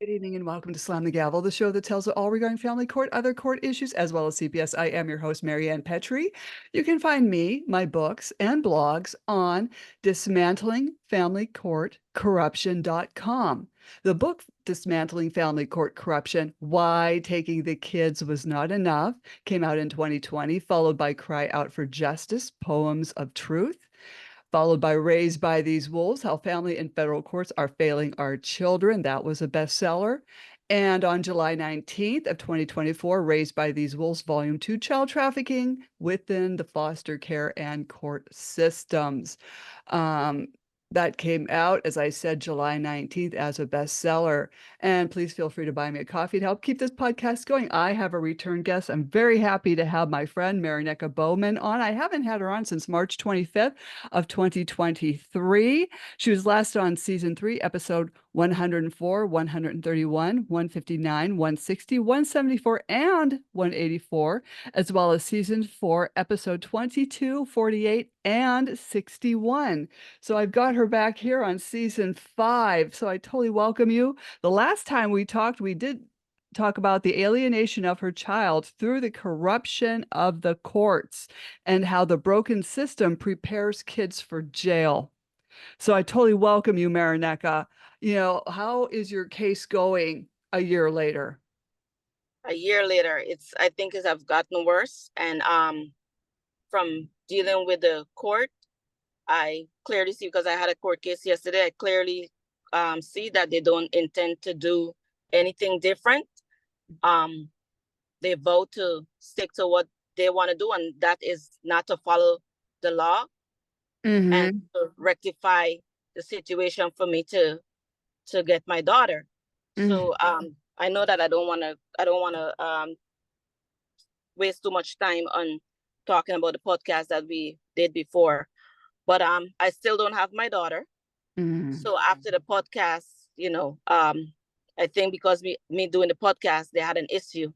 Good evening and welcome to Slam the Gavel, the show that tells it all regarding family court, other court issues, as well as CPS. I am your host, Marianne Petrie. You can find me, my books, and blogs on dismantlingfamilycourtcorruption.com. The book, Dismantling Family Court Corruption, Why Taking the Kids Was Not Enough, came out in 2020, followed by Cry Out for Justice, Poems of Truth, followed by Raised by These Wolves, How Family and Federal Courts Are Failing Our Children. That was a bestseller. And on July 19th of 2024, Raised by These Wolves, Volume 2, Child Trafficking Within the Foster Care and Court Systems. That came out, as I said, July 19th as a bestseller. And please feel free to buy me a coffee to help keep this podcast going. I have a return guest. I'm very happy to have my friend Marineka Bowman on. I haven't had her on since March 25th of 2023. She was last on season 3, episode 104, 131, 159, 160, 174, and 184, as well as season 4, episode 22, 48, and 61. So I've got her back here on season 5. So I totally welcome you. The last time we talked, we did talk about the alienation of her child through the corruption of the courts and how the broken system prepares kids for jail. So I totally welcome you, Marineka. How is your case going a year later? A year later, I think it have gotten worse. And from dealing with the court, I clearly see, because I had a court case yesterday, I clearly see that they don't intend to do anything different. They vote to stick to what they want to do, and that is not to follow the law and to rectify the situation for me to get my daughter. So I know that I don't want to waste too much time on talking about the podcast that we did before, but I still don't have my daughter. So after the podcast, I think because me doing the podcast, they had an issue.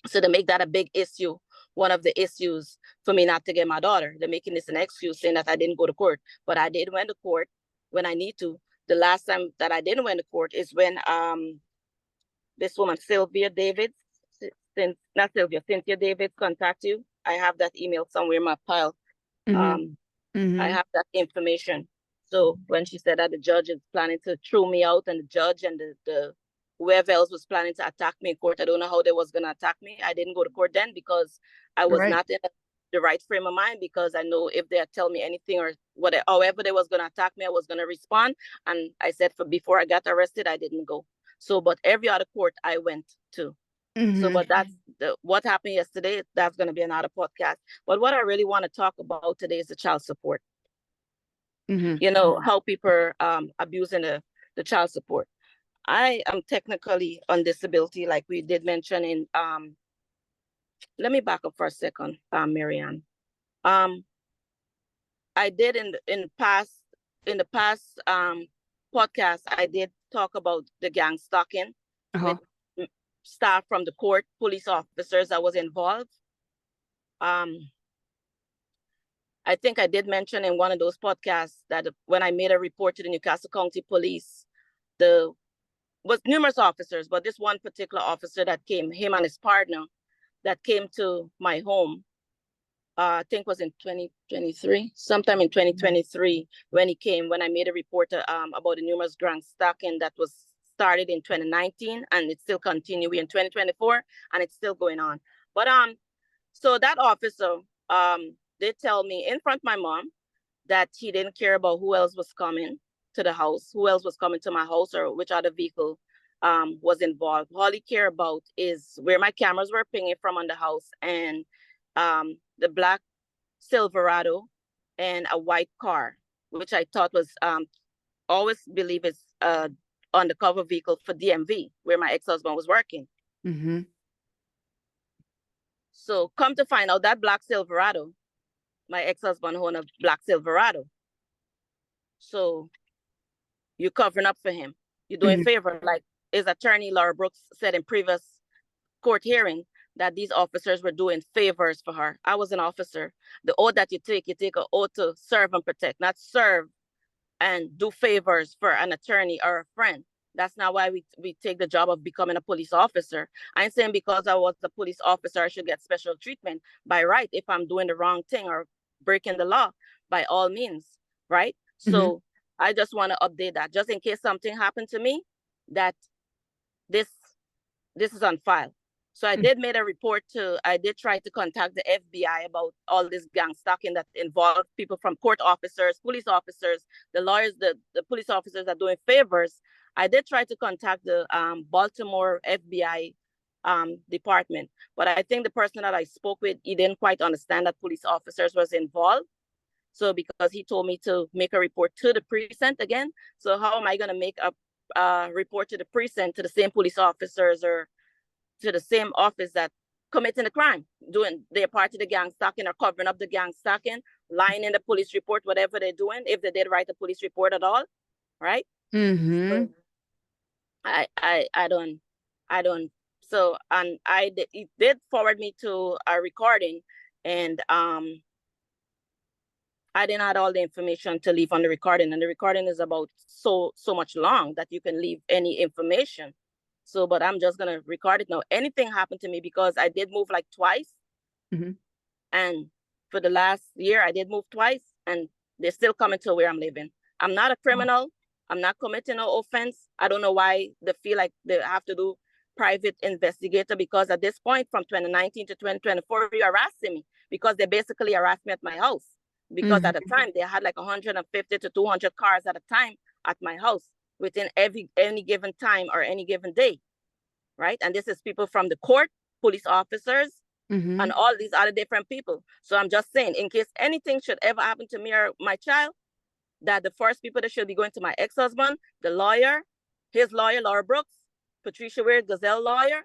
So to make that a big issue, one of the issues for me not to get my daughter, they're making this an excuse, saying that I didn't go to court, but I did went to court when I need to. The last time that I didn't went to court is when this woman, Cynthia David contact you. I have that email somewhere in my pile. I have that information. So when she said that the judge is planning to throw me out, and the judge and the whoever else was planning to attack me in court, I don't know how they was going to attack me. I didn't go to court then because I was not in the right frame of mind, because I know if they tell me anything or whatever, however they was going to attack me, I was going to respond. And I said, before I got arrested, I didn't go. So, but every other court I went to. So, but that's what happened yesterday. That's going to be another podcast. But what I really want to talk about today is the child support. How people are abusing the child support. I am technically on disability, like we did mention in, let me back up for a second, Marianne. I did in the past podcast, I did talk about the gang stalking with staff from the court, police officers that was involved. I think I did mention in one of those podcasts that when I made a report to the Newcastle County Police, was numerous officers, but this one particular officer that came, him and his partner, that came to my home, I think was in 2023, sometime in 2023, when he came, when I made a report about the numerous gang stalking that was started in 2019, and it's still continuing in 2024, and it's still going on. But so that officer, they tell me in front of my mom that he didn't care about who else was coming to the house, who else was coming to my house, or which other vehicle was involved. All he cared about is where my cameras were pinging from on the house, and the black Silverado and a white car, which I thought was always believe is undercover vehicle for DMV, where my ex-husband was working. So come to find out, that black Silverado, my ex-husband owned a black Silverado. So you're covering up for him. You're doing favor, like his attorney, Laura Brooks, said in previous court hearing, that these officers were doing favors for her. I was an officer. The oath that you take an oath to serve and protect, not serve and do favors for an attorney or a friend. That's not why we take the job of becoming a police officer. I ain't saying because I was a police officer, I should get special treatment. By right, if I'm doing the wrong thing or breaking the law, by all means, right? So I just want to update that just in case something happened to me, that this is on file. So I did I did try to contact the FBI about all this gang stalking that involved people from court officers, police officers, the lawyers, the police officers are doing favors. I did try to contact the Baltimore FBI department, but I think the person that I spoke with, he didn't quite understand that police officers was involved. So because he told me to make a report to the precinct again, so how am I going to make a report to the precinct to the same police officers or to the same office that committing the crime, doing their part of the gang stalking or covering up the gang stalking, lying in the police report, whatever they're doing, if they did write a police report at all, right? So I don't. So and it did forward me to a recording, and I didn't have all the information to leave on the recording, and the recording is about so much long that you can leave any information. So, but I'm just gonna record it now. Anything happened to me, because I did move like twice, and for the last year I did move twice, and they're still coming to where I'm living. I'm not a criminal. I'm not committing no offense. I don't know why they feel like they have to do private investigator, because at this point from 2019 to 2024, you're harassing me, because they basically harassed me at my house. Because at the time they had like 150 to 200 cars at a time at my house within any given time or any given day, right? And this is people from the court, police officers, and all these other different people. So I'm just saying, in case anything should ever happen to me or my child, that the first people that should be going to my ex-husband, the lawyer, his lawyer, Laura Brooks, Patricia Weir, Gavel lawyer,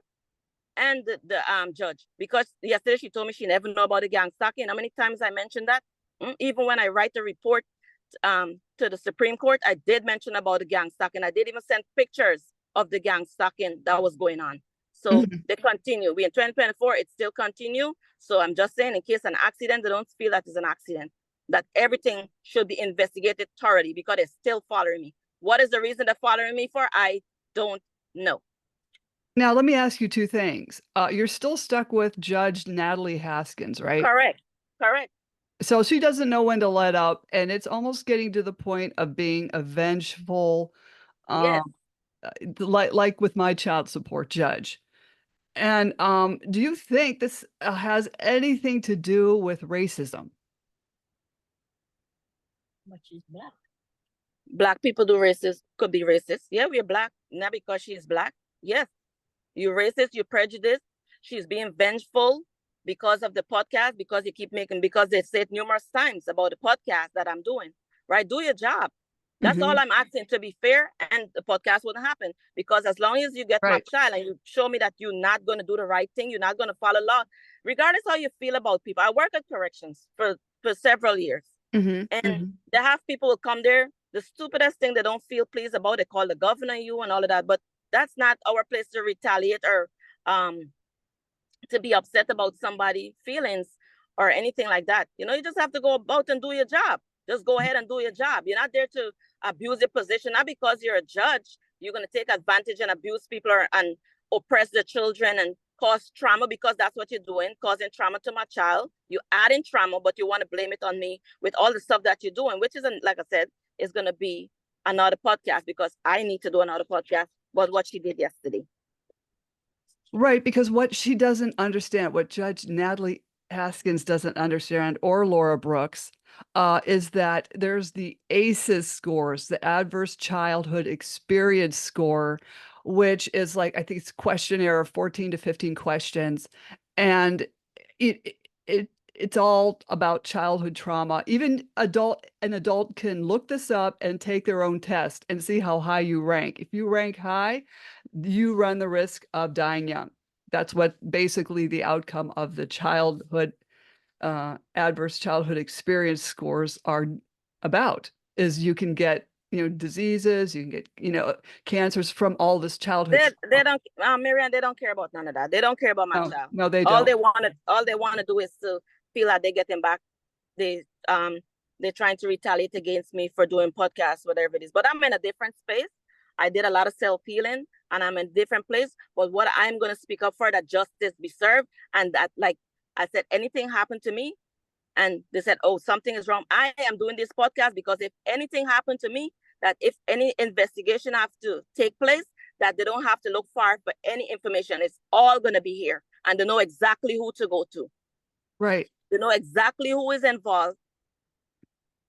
and the judge. Because yesterday she told me she never know about the gang stalking. How many times I mentioned that? Even when I write the report to the Supreme Court, I did mention about the gang stalking. I did even send pictures of the gang stalking that was going on. So they continue. We in 2024, it still continue. So I'm just saying, in case an accident, they don't feel that it's an accident, that everything should be investigated thoroughly, because they're still following me. What is the reason they're following me for? I don't know. Now, let me ask you two things. You're still stuck with Judge Natalie Haskins, right? Correct. So she doesn't know when to let up, and it's almost getting to the point of being a vengeful, Yes. like with my child support judge. And do you think this has anything to do with racism? But she's black. Black people do racist, could be racist. Yeah, we're black, not because she's black. Yes, you're racist, you're prejudiced. She's being vengeful because of the podcast, because you keep making, because they said numerous times about the podcast that I'm doing, right? Do your job. That's all I'm asking, to be fair, and the podcast wouldn't happen. Because as long as you get my child and you show me that you're not going to do the right thing, you're not going to follow law, regardless how you feel about people. I work at corrections for several years. And they have people who come there, the stupidest thing they don't feel pleased about, they call the governor you and all of that. But that's not our place to retaliate or to be upset about somebody's feelings or anything like that. You know, you just have to go about and do your job. Just go ahead and do your job. You're not there to abuse your position. Not because you're a judge, you're going to take advantage and abuse people and oppress the children and cause trauma, because that's what you're doing, causing trauma to my child. You're adding trauma, but you want to blame it on me with all the stuff that you're doing, which isn't, like I said, is going to be another podcast, because I need to do another podcast about what she did yesterday. Right, because what she doesn't understand, what Judge Natalie Haskins doesn't understand, or Laura Brooks, is that there's the ACEs scores, the Adverse Childhood Experience score, which is like, I think it's a questionnaire of 14 to 15 questions. And it's all about childhood trauma. Even an adult can look this up and take their own test and see how high you rank. If you rank high, you run the risk of dying young. That's what basically the outcome of the childhood adverse childhood experience scores are about, is you can get, diseases, you can get, cancers from all this childhood. They don't, Marianne, they don't care about none of that. They don't care about my child. No, they don't. All they want to do is to feel like they get them back. They're trying to retaliate against me for doing podcasts, whatever it is. But I'm in a different space. I did a lot of self-healing and I'm in a different place. But what I'm going to speak up for, that justice be served. And that, like I said, anything happened to me and they said, oh, something is wrong, I am doing this podcast because if anything happened to me, that if any investigation have to take place, that they don't have to look far for any information. It's all going to be here. And they know exactly who to go to. Right. They know exactly who is involved.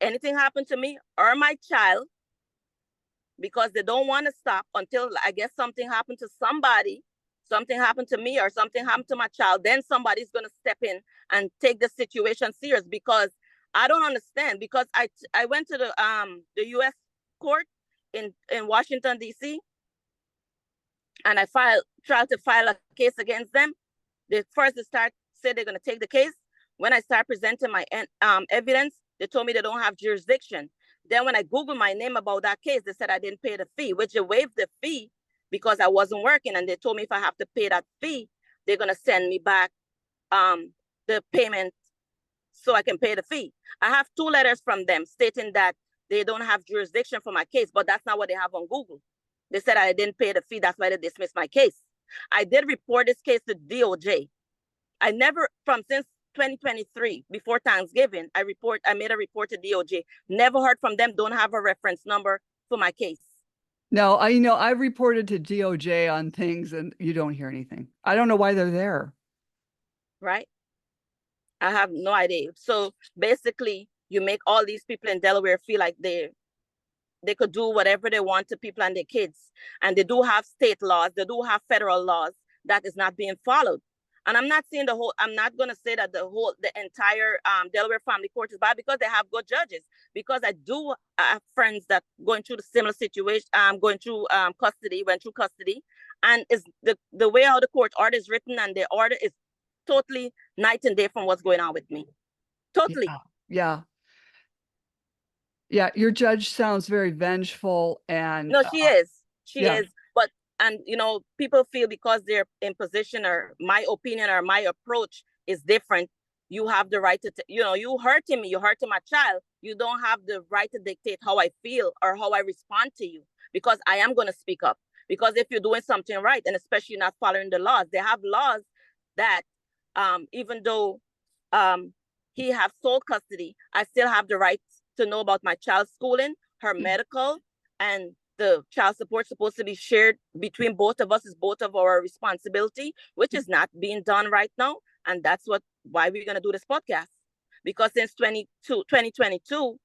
Anything happened to me or my child, because they don't want to stop until I guess something happened to somebody, something happened to me or something happened to my child, then somebody's going to step in and take the situation serious. Because I don't understand, because I went to the US court in Washington D.C. and I tried to file a case against them. They said they're going to take the case. When I start presenting my evidence, they told me they don't have jurisdiction. Then when I Googled my name about that case, they said I didn't pay the fee, which they waived the fee because I wasn't working. And they told me if I have to pay that fee, they're going to send me back the payment so I can pay the fee. I have 2 letters from them stating that they don't have jurisdiction for my case, but that's not what they have on Google. They said I didn't pay the fee. That's why they dismissed my case. I did report this case to DOJ. Since 2023, before Thanksgiving, I made a report to DOJ. Never heard from them. Don't have a reference number for my case. No, I reported to DOJ on things and you don't hear anything. I don't know why they're there. Right? I have no idea. So basically, you make all these people in Delaware feel like they could do whatever they want to people and their kids. And they do have state laws. They do have federal laws that is not being followed. And I'm not saying I'm not going to say that the entire Delaware family court is bad, because they have good judges. Because I do have friends that going through the similar situation, went through custody. And it's the way how the court order is written, and the order is totally night and day from what's going on with me. Totally. Yeah. Your judge sounds very vengeful and no, she is. She yeah. is. But and people feel because they're in position, or my opinion or my approach is different, you have the right to you hurting me, you hurting my child, you don't have the right to dictate how I feel or how I respond to you, because I am going to speak up. Because if you're doing something right, and especially not following the laws, they have laws that even though he have sole custody, I still have the right to know about my child's schooling, her medical, and the child support supposed to be shared between both of us, is both of our responsibility, which is not being done right now. And that's why we're going to do this podcast. Because since 2022,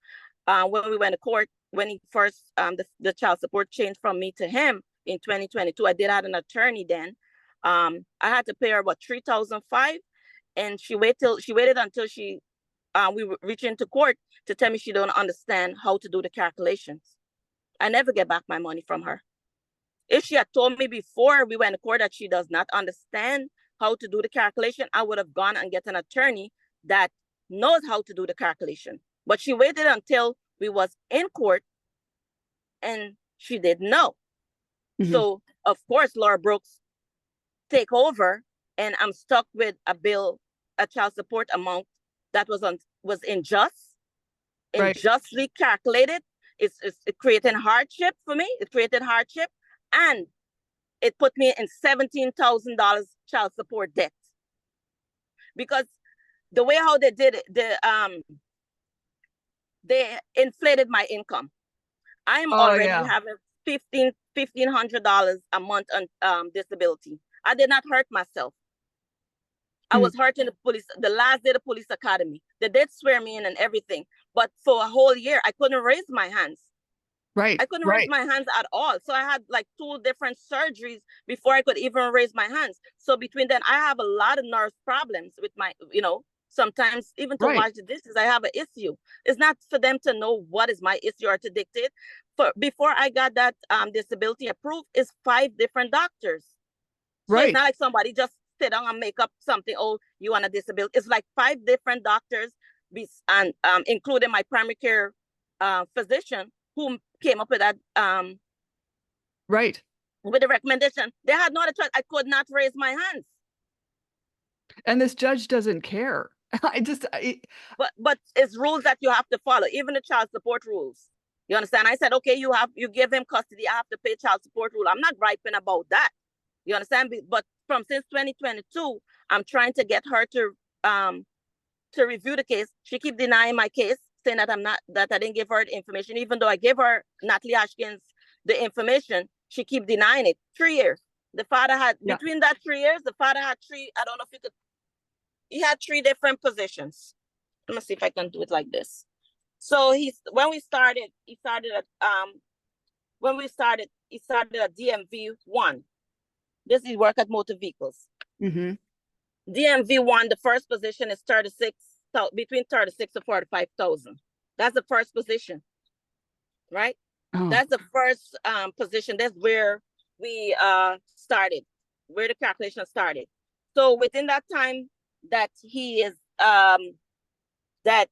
when we went to court, when he first, the child support changed from me to him in 2022, I did have an attorney then. I had to pay her about $3,500, and she waited until we reached into court to tell me she don't understand how to do the calculations. I never get back my money from her. If she had told me before we went to court that she does not understand how to do the calculation, I would have gone and get an attorney that knows how to do the calculation. But she waited until we was in court, and she didn't know. Mm-hmm. So of course, Laura Brooks take over, and I'm stuck with a child support amount that was unjustly calculated. It's creating hardship for me. It created hardship, and it put me in $17,000 child support debt. Because the way how they did it, they inflated my income. I'm already having $1,500 a month on disability. I did not hurt myself. I was hurting the police. The last day of the police academy, they did swear me in and everything. But for a whole year, I couldn't raise my hands. Right. I couldn't raise my hands at all. So I had like 2 different surgeries before I could even raise my hands. So between then, I have a lot of nerve problems with my, sometimes even to watch the dishes, I have an issue. It's not for them to know what is my issue or to dictate. Before I got that disability approved, it's 5 different doctors. So it's not like somebody just sit down and make up something. Oh, you want a disability? It's like 5 different doctors, and including my primary care physician, who came up with that. With the recommendation. They had no other choice. I could not raise my hands. And this judge doesn't care. But it's rules that you have to follow, even the child support rules. You understand? I said, okay, you give him custody, I have to pay child support rule. I'm not griping about that. You understand? But since 2022, I'm trying to get her to review the case. She keep denying my case, saying that I didn't give her the information, even though I gave her, Natalie Haskins, the information. She keep denying it. 3 years. The father had, between that 3 years, the father had I don't know if you could, he had 3 different positions. Let me see if I can do it like this. So he started at DMV1. This is work at motor vehicles. Mm-hmm. DMV1, the first position is between 36 to 45,000. That's the first position, right? Oh. That's the first position. That's where we started, where the calculation started. So within that time that he is that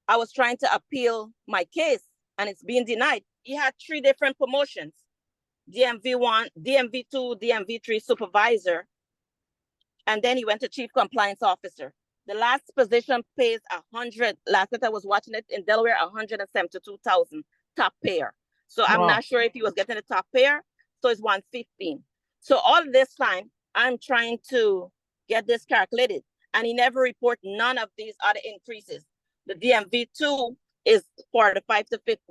I was trying to appeal my case and it's being denied, he had 3 different promotions: DMV1, DMV2, DMV3 supervisor, and then he went to chief compliance officer. The last position pays 100. Last night I was watching it in Delaware, 172,000 top payer. So I'm not sure if he was getting the top payer. So it's 115. So all this time I'm trying to get this calculated, and he never reported none of these other increases. The DMV2 is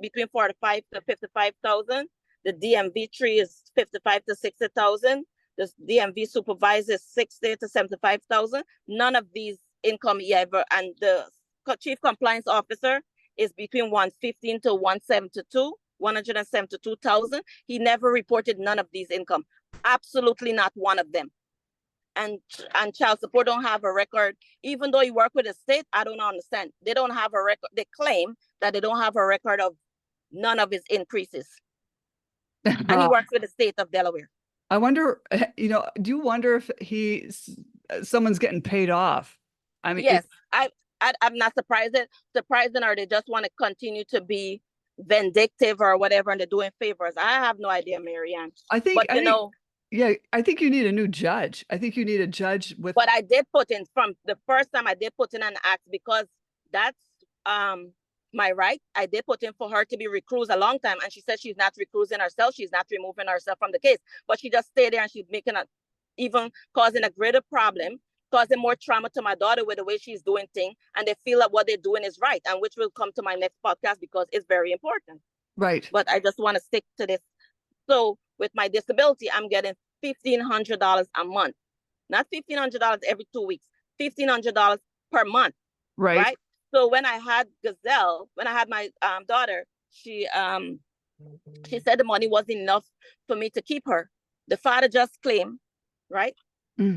between 45 to 55,000. The DMV3 is 55 to 60,000. The DMV supervisor is 60 to 75,000. None of these income he ever, and the chief compliance officer is between 115 to 172,000. He never reported none of these income. Absolutely not one of them. And child support don't have a record. Even though he worked with the state, I don't understand. They don't have a record. They claim that they don't have a record of none of his increases. And he works with the state of Delaware. I wonder, do you wonder if someone's getting paid off? I mean, yes, I'm not surprising, or they just want to continue to be vindictive or whatever, and they're doing favors. I have no idea, Marianne. I think you need a new judge. I think you need a judge with. But I did put in, from the first time, I did put in an act, because that's my right. I did put in for her to be recused a long time, and she said she's not recusing herself. She's not removing herself from the case, but she just stayed there, and she's even causing a greater problem, causing more trauma to my daughter with the way she's doing things, and they feel that what they're doing is right, and which will come to my next podcast because it's very important. Right. But I just want to stick to this. So with my disability, I'm getting $1,500 a month, not $1,500 every 2 weeks, $1,500 per month. Right. So when I had Gavel, when I had my daughter, she said the money wasn't enough for me to keep her. The father just claimed, right?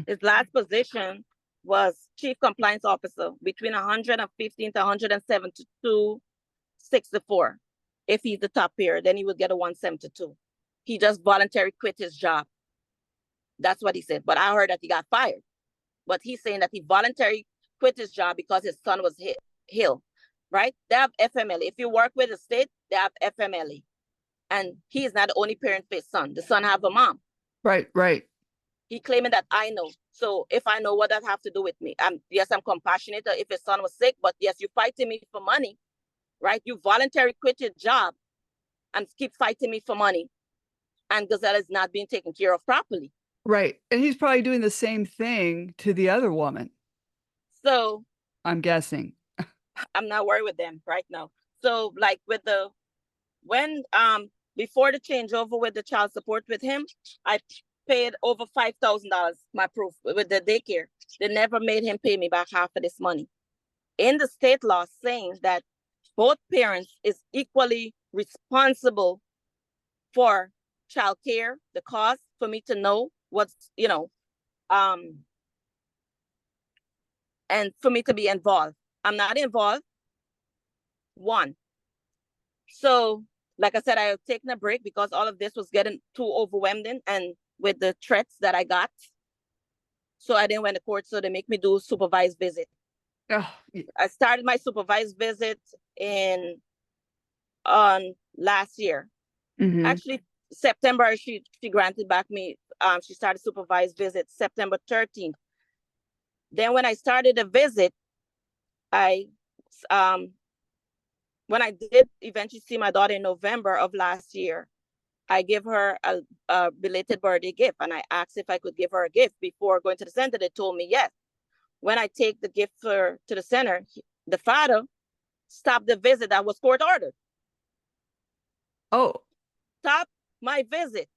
His last position was chief compliance officer, between 115 to 172,64. If he's the top payer, then he would get a 172. He just voluntarily quit his job. That's what he said. But I heard that he got fired. But he's saying that he voluntarily quit his job because his son was ill, right? They have FMLA. If you work with the state, they have FMLA. And he is not the only parent for his son. The son have a mom. Right. He claiming that I know. So if I know, what that have to do with me? Yes, I'm compassionate if his son was sick, but yes, you fighting me for money, right? You voluntarily quit your job and keep fighting me for money. And Gazelle is not being taken care of properly. Right. And he's probably doing the same thing to the other woman. So I'm guessing. I'm not worried with them right now. So like before the changeover with the child support with him, I paid over $5,000, my proof, with the daycare. They never made him pay me back half of this money. In the state law saying that both parents is equally responsible for child care, the cost, for me to know what's, and for me to be involved. I'm not involved. One. So, like I said, I have taken a break because all of this was getting too overwhelming, and with the threats that I got. So I didn't went to court, so they make me do supervised visit. Oh. I started my supervised visit on last year. Mm-hmm. Actually, September, she granted back me, she started supervised visit September 13th. Then when I started the visit, I when I did eventually see my daughter in November of last year, I gave her a belated birthday gift, and I asked if I could give her a gift before going to the center. They told me yes. When I take the gift to the center, the father stopped the visit that was court ordered. Oh. Stop my visit.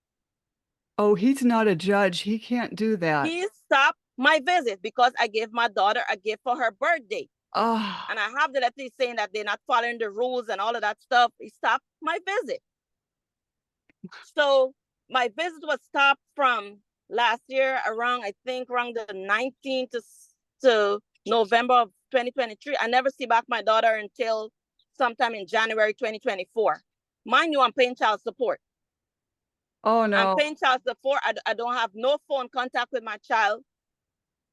Oh, he's not a judge. He can't do that. He stopped my visit because I gave my daughter a gift for her birthday. Oh. And I have the letter saying that they're not following the rules and all of that stuff. He stopped my visit. So my visit was stopped from last year around, I think, around the 19th to November of 2023. I never see back my daughter until sometime in January 2024. Mind you, I'm paying child support. Oh, no. I'm paying child support. I don't have no phone contact with my child.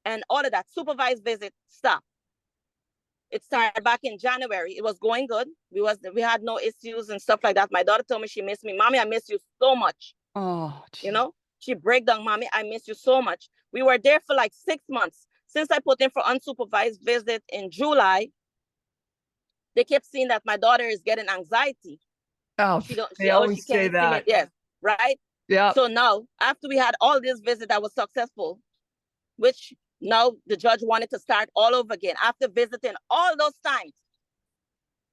And all of that supervised visit stopped. It started back in January. It was going good. We had no issues and stuff like that. My daughter told me she missed me. Mommy, I miss you so much. Oh, you know, she break down, Mommy, I miss you so much. We were there for like 6 months. Since I put in for unsupervised visit in July, they kept seeing that my daughter is getting anxiety. Oh, they always say that. Yes, right? Yeah. So now, after we had all this visit that was successful, which now the judge wanted to start all over again after visiting all those times.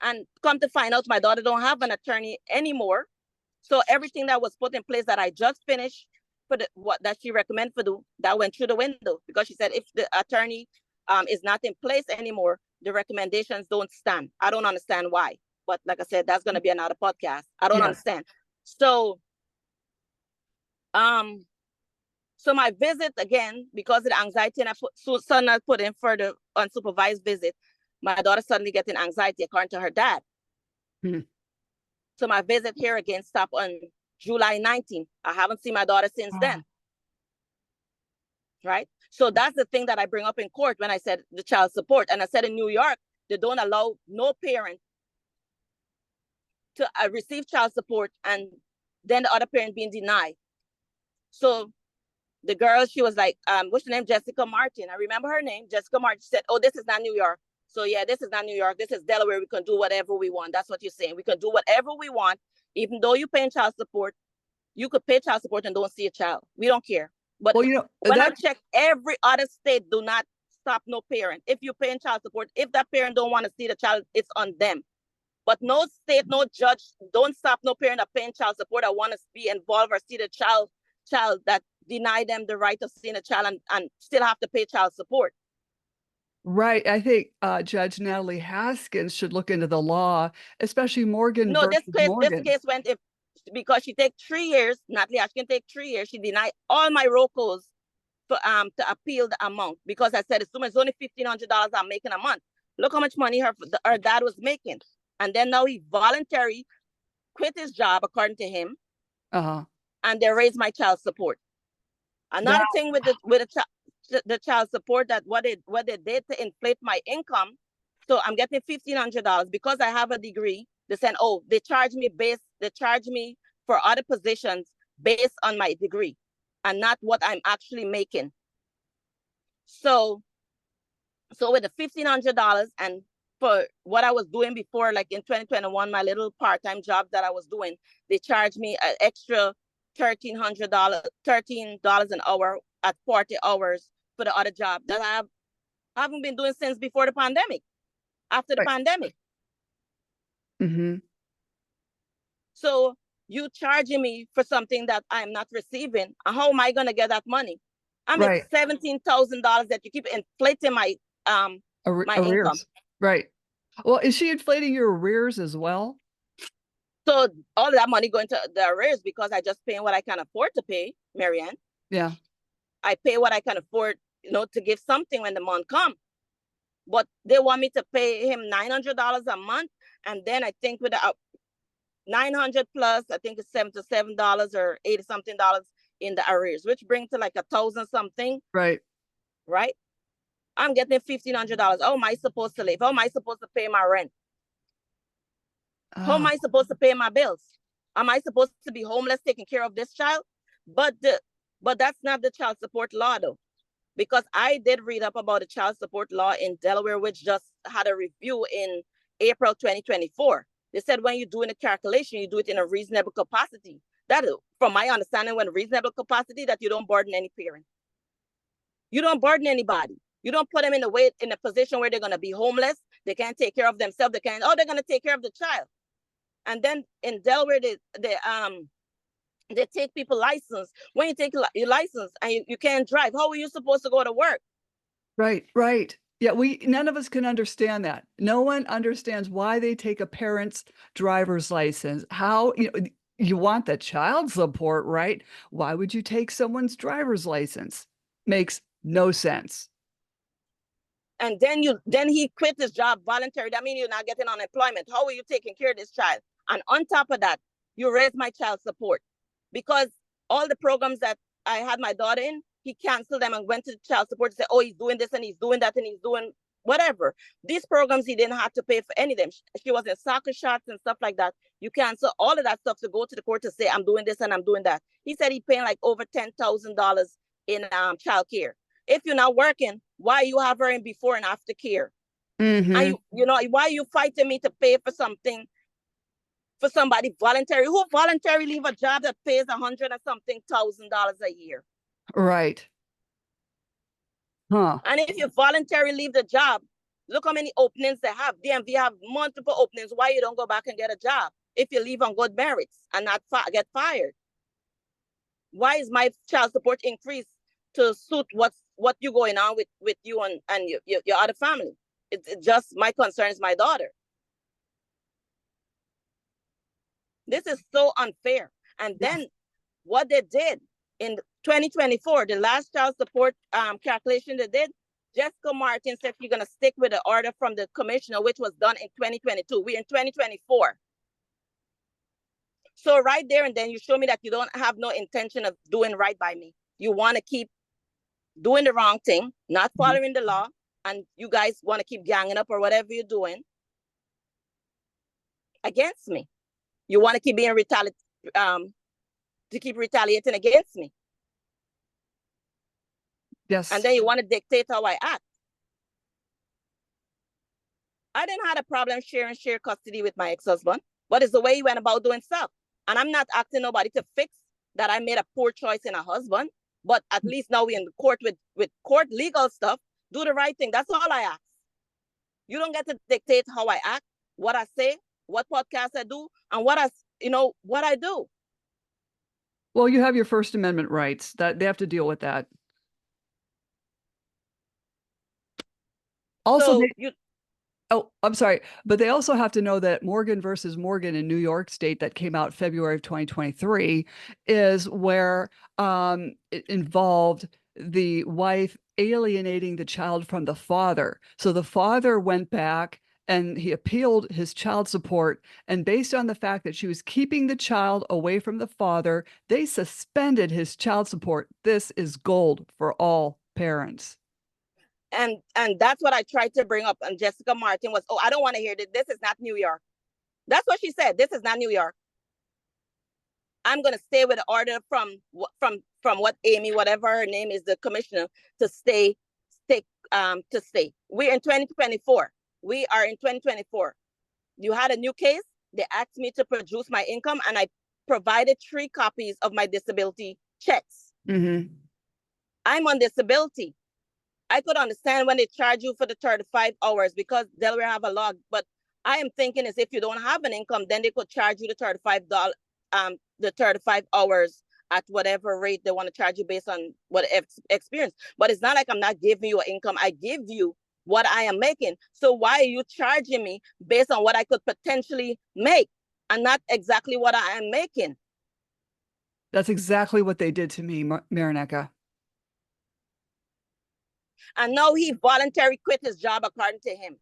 And come to find out my daughter don't have an attorney anymore. So everything that was put in place that I just finished for what that she recommended that went through the window, because she said if the attorney is not in place anymore, the recommendations don't stand. I don't understand why. But like I said, that's going to be another podcast. I don't understand. So so my visit again, because of the anxiety, and I put in for the unsupervised visit, my daughter suddenly getting anxiety according to her dad. So my visit here again stopped on July 19th. I haven't seen my daughter since then. Right? So that's the thing that I bring up in court when I said the child support. And I said in New York, they don't allow no parent to receive child support and then the other parent being denied. So the girl, she was like, what's her name? Jessica Martin. I remember her name, Jessica Martin. She said, oh, this is not New York. So yeah, this is not New York. This is Delaware. We can do whatever we want. That's what you're saying. We can do whatever we want. Even though you're paying child support, you could pay child support and don't see a child. We don't care. But when I check, every other state do not stop no parent. If you're paying child support, if that parent don't want to see the child, it's on them. But no state, no judge don't stop no parent of paying child support that want to be involved or see the child that deny them the right of seeing a child and still have to pay child support. Right. I think Judge Natalie Haskins should look into the law, especially Morgan versus Morgan. This case went because she take 3 years. Natalie Haskins take 3 years. She denied all my ROCOs to appeal the amount, because I said, assuming it's only $1,500 I'm making a month. Look how much money her dad was making. And then now he voluntarily quit his job, according to him. And they raised my child support. Another thing with the child support, that what they did to inflate my income. So I'm getting $1,500 because I have a degree. They said, oh, they charge me for other positions based on my degree and not what I'm actually making. So with the $1,500 and for what I was doing before, like in 2021, my little part-time job that I was doing, they charged me an extra $13 an hour at 40 hours for the other job that I haven't been doing since before the pandemic, after the pandemic. So you charging me for something that I'm not receiving. How am I going to get that money? I mean, $17,000 that you keep inflating my my income. Right. Well, is she inflating your arrears as well? So all of that money going to the arrears because I just paying what I can afford to pay, Marianne. Yeah. I pay what I can afford, to give something when the month comes. But they want me to pay him $900 a month. And then I think with the 900 plus, I think it's $77 or 80 something dollars in the arrears, which brings to like 1,000 something. Right. Right. I'm getting $1,500. How am I supposed to live? How am I supposed to pay my rent? How am I supposed to pay my bills? Am I supposed to be homeless taking care of this child? But that's not the child support law, though, because I did read up about the child support law in Delaware, which just had a review in April 2024. They said when you're doing a calculation, you do it in a reasonable capacity. That is, from my understanding, when reasonable capacity, that you don't burden any parent. You don't burden anybody. You don't put them in a position where they're going to be homeless. They can't take care of themselves. They're going to take care of the child. And then in Delaware, they take people license. When you take your license and you can't drive, how are you supposed to go to work? Right, right. Yeah, none of us can understand that. No one understands why they take a parent's driver's license. How, you want the child support, right? Why would you take someone's driver's license? Makes no sense. And then he quit his job voluntarily. That means you're not getting unemployment. How are you taking care of this child? And on top of that, you raise my child support, because all the programs that I had my daughter in, he canceled them and went to the child support and said, oh, he's doing this and he's doing that and he's doing whatever. These programs, he didn't have to pay for any of them. She was in soccer shots and stuff like that. You cancel all of that stuff to go to the court to say, I'm doing this and I'm doing that. He said he's paying like over $10,000 in child care. If you're not working, why you have her in before and after care? Mm-hmm. And why are you fighting me to pay for something for somebody voluntary? Who voluntarily leave a job that pays $100,000 and something a year? Right. Huh. And if you voluntarily leave the job, look how many openings they have. DMV have multiple openings. Why you don't go back and get a job if you leave on good merits and not get fired? Why is my child support increased to suit what you're going on with you and your other family? It's just, my concern is my daughter. This is so unfair. And then what they did in 2024, the last child support calculation they did, Jessica Martin said she's going to stick with the order from the commissioner, which was done in 2022. We're in 2024. So right there and then you show me that you don't have no intention of doing right by me. You want to keep doing the wrong thing, not following the law, and you guys want to keep ganging up or whatever you're doing against me. You want to keep being retaliating against me. Yes. And then you want to dictate how I act. I didn't have a problem sharing custody with my ex-husband, but it's the way he went about doing stuff. And I'm not asking nobody to fix that I made a poor choice in a husband, but at least now we're in the court with court legal stuff. Do the right thing. That's all I ask. You don't get to dictate how I act, what I say, what podcast I do, and what I do. Well, you have your First Amendment rights. That they have to deal with that. Also, I'm sorry, but they also have to know that Morgan versus Morgan in New York State, that came out February of 2023, is where it involved the wife alienating the child from the father. So the father went back and he appealed his child support. And based on the fact that she was keeping the child away from the father, they suspended his child support. This is gold for all parents. And that's what I tried to bring up. And Jessica Martin was, I don't want to hear this. This is not New York. That's what she said. This is not New York. I'm going to stay with the order from what Amy, whatever her name is, the commissioner, to stay. We're in 2024. We are in 2024. You had a new case. They asked me to produce my income, and I provided 3 copies of my disability checks. Mm-hmm. I'm on disability. I could understand when they charge you for the 35 hours because Delaware have a law, but I am thinking is if you don't have an income, then they could charge you the $35 hours at whatever rate they want to charge you based on what experience. But it's not like I'm not giving you an income. I give you what I am making. So why are you charging me based on what I could potentially make and not exactly what I am making? That's exactly what they did to me, Marineka. And now he voluntarily quit his job, according to him.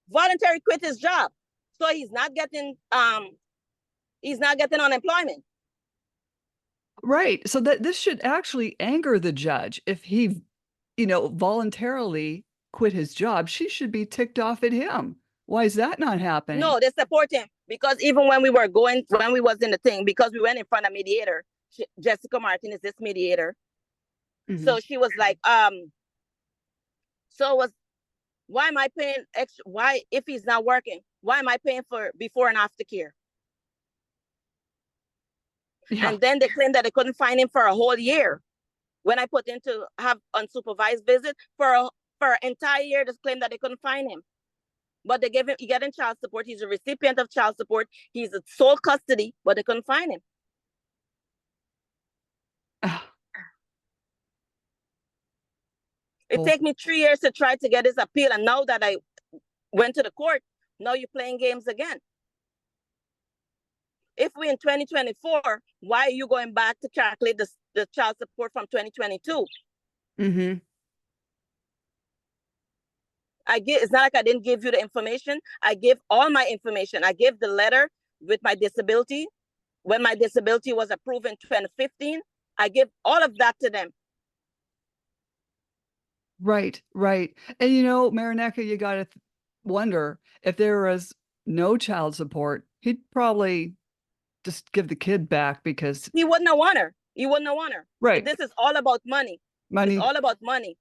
Voluntarily quit his job. So he's not getting unemployment. Right. So that this should actually anger the judge. If he, voluntarily quit his job, she should be ticked off at him. Why is that not happening? No, they support him because even when we was in the thing, because we went in front of mediator, Jessica Martin is this mediator. Mm-hmm. So she was like, why am I paying extra? Why, if he's not working, Why am I paying for before and after care? Yeah. And then they claim that they couldn't find him for a whole year. When I put in to have unsupervised visit for an entire year, they claim that they couldn't find him. But they gave him, he getting child support. He's a recipient of child support. He's in sole custody, but they couldn't find him. It took me 3 years to try to get his appeal. And now that I went to the court, now you're playing games again. If we're in 2024, why are you going back to calculate the child support from 2022? Mm-hmm. It's not like I didn't give you the information. I give all my information. I gave the letter with my disability. When my disability was approved in 2015, I give all of that to them. Right, right. And Marineka, you got to wonder if there was no child support, he'd probably just give the kid back because he wouldn't have won her. He wouldn't have won her. Right. This is all about money. Money. It's all about money.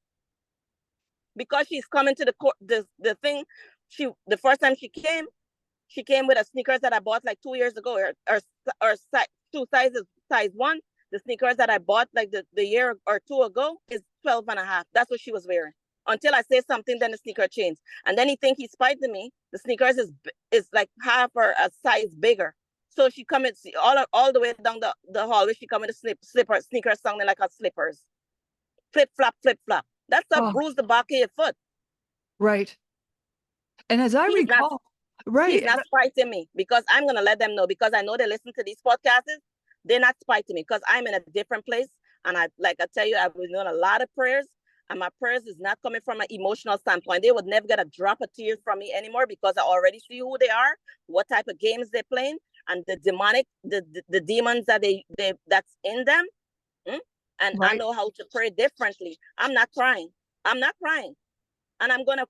Because she's coming to the court, the thing, the first time she came with a sneakers that I bought like 2 years ago, or two sizes, size 1. The sneakers that I bought like the year or 2 ago is 12 and a half. That's what she was wearing. Until I say something, then the sneaker changed. And then he think he's spiting me. The sneakers is like half or a size bigger. So she come all the way down the hallway. She come with a sneakers sounding like her slippers. Flip flop, flip flop. That's a bruise the back of your foot. Right. And as I recall, right. He's not spiting me because I'm going to let them know, because I know they listen to these podcasts. They're not spiting me because I'm in a different place. And I tell you, I've been doing a lot of prayers, and my prayers is not coming from an emotional standpoint. They would never get a drop of tears from me anymore because I already see who they are, what type of games they're playing, and the demonic, the demons that that's in them. And right. I know how to pray differently. I'm not crying. I'm not crying. And I'm gonna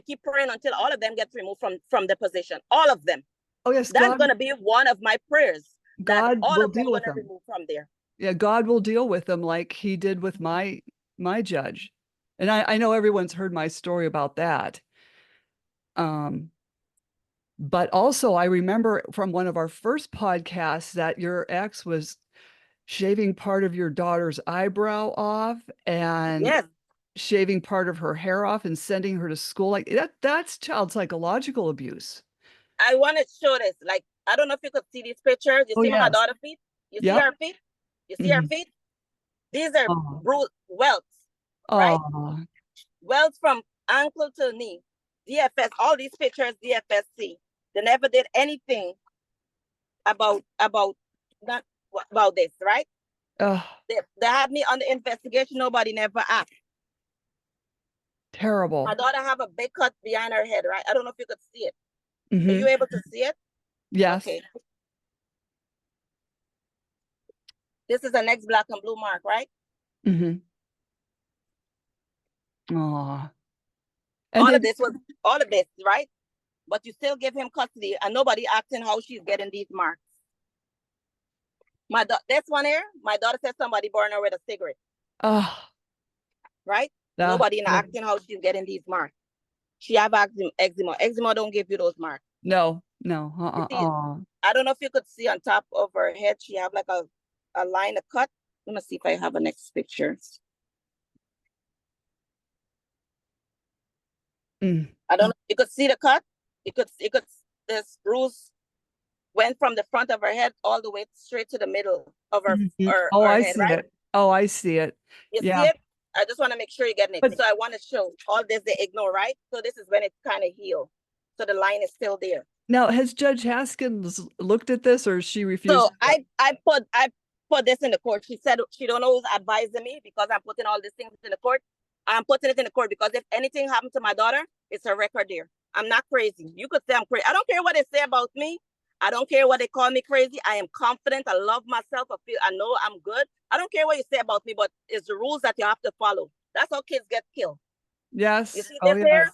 keep praying until all of them get removed from the position. All of them. Oh yes, that's gonna be one of my prayers. God all will of them deal with gonna them. remove from there. Yeah, God will deal with them like He did with my judge. And I know everyone's heard my story about that. But also I remember from one of our first podcasts that your ex was shaving part of your daughter's eyebrow off and yes. shaving part of her hair off and sending her to school. Like that's child psychological abuse. I want to show this. Like, I don't know if you could see these pictures. You see my daughter's feet? You see her feet? You see her feet? These are welts, right? Welts from ankle to knee. DFS, all these pictures, DFSC. They never did anything about this, right? They had me on the investigation. Nobody never asked. Terrible. My daughter have a big cut behind her head, right? I don't know if you could see it. Are you able to see it? Yes. Okay. This is the next black and blue mark, right? Aw. All of this, right? But you still give him custody, and nobody asking how she's getting these marks. This one here, my daughter said somebody burned her with a cigarette. Right? Nobody asking how she's getting these marks. She have eczema. Eczema don't give you those marks. No. I don't know if you could see on top of her head, she have like a line of cut. Let me see if I have a next picture. I don't know. You could see the cut. You could this bruise went from the front of her head all the way straight to the middle of her, her I head, see right? it. Oh, I see it. You see it? I just want to make sure you're getting it. So I want to show all this they ignore, right? So this is when it kind of healed. So the line is still there. Now, has Judge Haskins looked at this, or she refused? So I put this in the court. She said she don't know who's advising me because I'm putting all these things in the court. I'm putting it in the court because if anything happened to my daughter, it's a record there. I'm not crazy. You could say I'm crazy. I don't care what they say about me. I don't care what they call me crazy. I am confident. I love myself. I know I'm good. I don't care what you say about me, but it's the rules that you have to follow. That's how kids get killed. Yes. You see this here?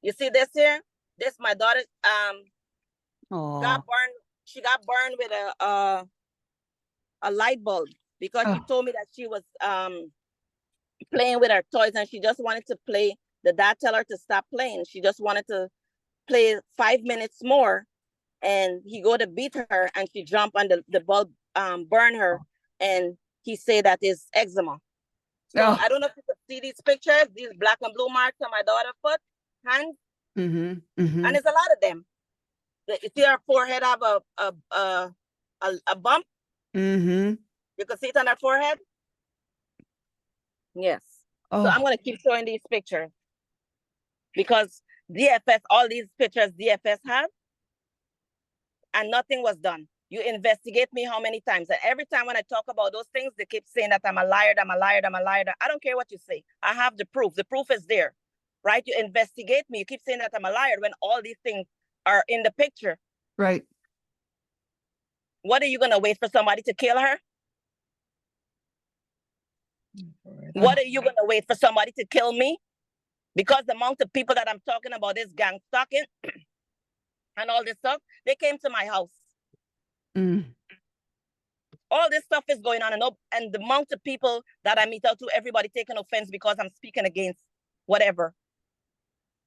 You see this here? This my daughter got burned. She got burned with a light bulb because she told me that she was playing with her toys and she just wanted to play. The dad tell her to stop playing. She just wanted to play 5 minutes more, and he go to beat her, and she jump on the bulb, burn her, and he say that is eczema. So I don't know if you can see these pictures, these black and blue marks on my daughter's foot, hands, and there's a lot of them. You see her forehead have a bump. You can see it on her forehead. Yes. So I'm gonna keep showing these pictures because DFS, all these pictures DFS have, and nothing was done. You investigate me how many times? And every time when I talk about those things, they keep saying that I'm a liar, I'm a liar, I'm a liar. I don't care what you say. I have the proof. The proof is there, right? You investigate me. You keep saying that I'm a liar when all these things are in the picture. Right. What are you going to wait for somebody to kill her? What are you going to wait for somebody to kill me? Because the amount of people that I'm talking about is gang stalking and all this stuff, they came to my house. All this stuff is going on, and the amount of people that I meet out to, everybody taking offense because I'm speaking against whatever.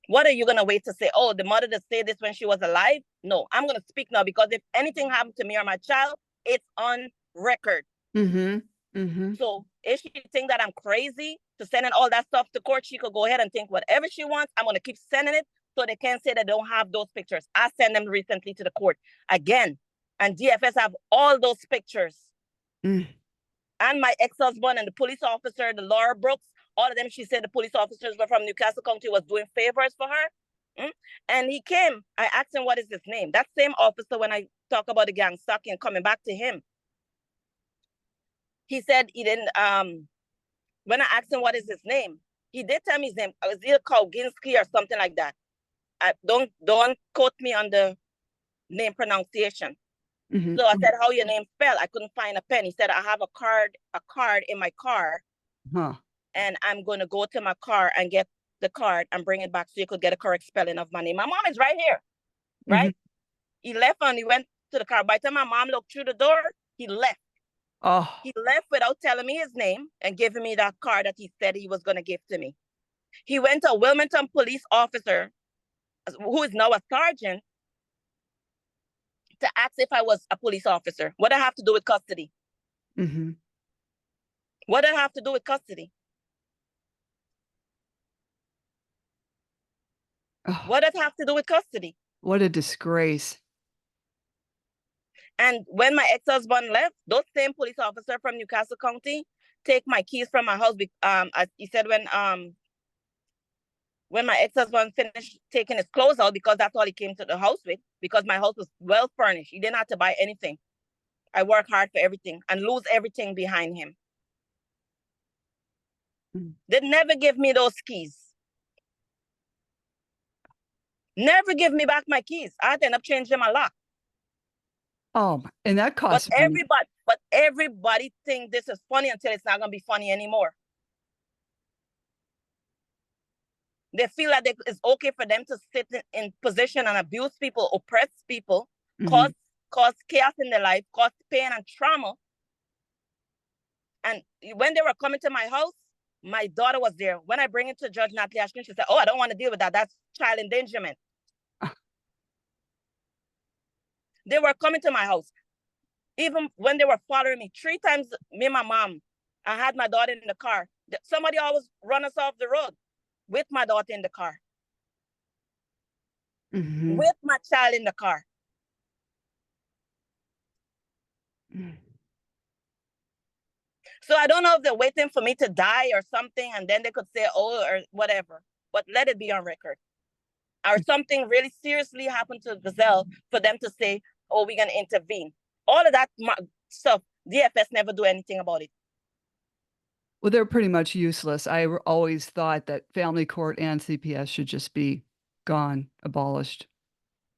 What are you going to wait to say, oh, the mother that said this when she was alive? No, I'm going to speak now, because if anything happened to me or my child, it's on record. So if she think that I'm crazy to sending all that stuff to court, she could go ahead and think whatever she wants. I'm going to keep sending it so they can't say they don't have those pictures. I sent them recently to the court again, and DFS have all those pictures. And my ex-husband and the police officer, the Laura Brooks, all of them, she said the police officers were from Newcastle County, was doing favors for her. And he came, I asked him, what is his name? That same officer, when I talk about the gang stalking, coming back to him, he said he didn't, when I asked him what is his name, he did tell me his name. It was either Kauginski or something like that. Don't quote me on the name pronunciation. So I said, how your name spell? I couldn't find a pen. He said, I have a card in my car. And I'm going to go to my car and get the card and bring it back so you could get a correct spelling of my name. My mom is right here, right? He left and he went to the car. By the time my mom looked through the door, he left. He left without telling me his name and giving me that card that he said he was going to give to me. He went to a Wilmington police officer, who is now a sergeant, to ask if I was a police officer. What did I have to do with custody? What did I have to do with custody? What does it have to do with custody? What a disgrace. And when my ex-husband left, those same police officer from Newcastle County take my keys from my house. He said when my ex-husband finished taking his clothes out, because that's all he came to the house with, because my house was well furnished. He didn't have to buy anything. I work hard for everything and lose everything behind him. They never give me those keys. Never give me back my keys. I had to end up changing my lock. And that costs money. But everybody think this is funny until it's not going to be funny anymore. They feel like it's okay for them to sit in position and abuse people, oppress people, cause chaos in their life, cause pain and trauma. And when they were coming to my house, my daughter was there. When I bring it to Judge Natalie Haskins, she said, oh, I don't want to deal with that. That's child endangerment. They were coming to my house. Even when they were following me, 3 times, me and my mom, I had my daughter in the car. Somebody always run us off the road with my daughter in the car. With my child in the car. So I don't know if they're waiting for me to die or something, and then they could say, oh, or whatever. But let it be on record. Or something really seriously happened to Gavel for them to say, oh, we're going to intervene. All of that stuff, DFS never do anything about it. Well, they're pretty much useless. I always thought that family court and CPS should just be gone, abolished.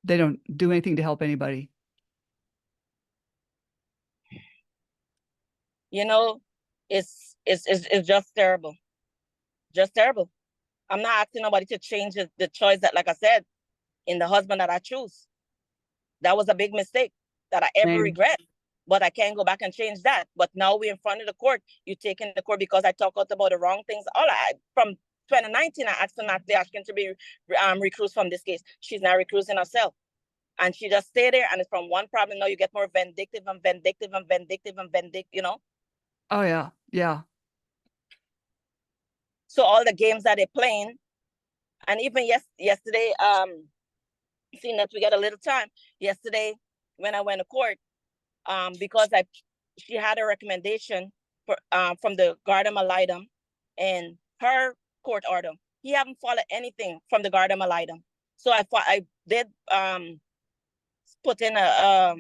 They don't do anything to help anybody. You know, it's just terrible. Just terrible. I'm not asking nobody to change the choice that, like I said, in the husband that I choose. That was a big mistake that I ever regret. But I can't go back and change that. But now we're in front of the court. You take in the court because I talk out about the wrong things. From 2019, I asked for Natalie Haskins to be recused from this case. She's not recusing herself. And she just stay there, and it's from one problem. Now you get more vindictive and vindictive and vindictive and vindictive, you know? Oh, yeah. Yeah. So all the games that they're playing, and even yesterday, seeing that we got a little time, yesterday when I went to court, because she had a recommendation from the guarda malidum and her court order. He haven't followed anything from the guarda malidum. So I did put in a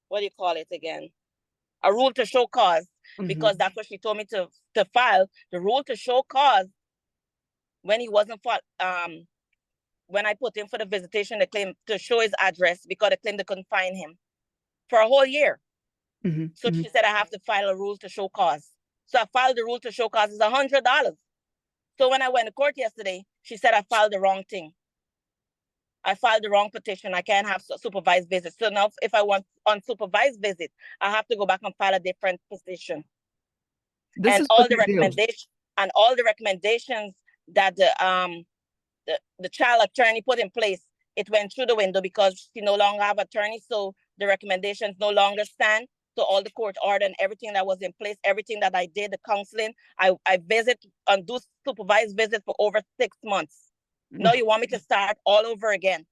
what do you call it again? A rule to show cause, because that's what she told me to file. The rule to show cause when he wasn't when I put in for the visitation, the claim to show his address, because the claim they couldn't find him for a whole year. So she said I have to file a rule to show cause. So I filed the rule to show cause. It's $100. So when I went to court yesterday, she said I filed the wrong thing. I filed the wrong petition. I can't have supervised visits. So now if I want unsupervised visit, I have to go back and file a different petition. And all the recommendations that the child attorney put in place, it went through the window because she no longer have attorney. So the recommendations no longer stand. So all the court order and everything that was in place, everything that I did, the counseling, I visit and do supervised visits for over 6 months. Now you want me to start all over again?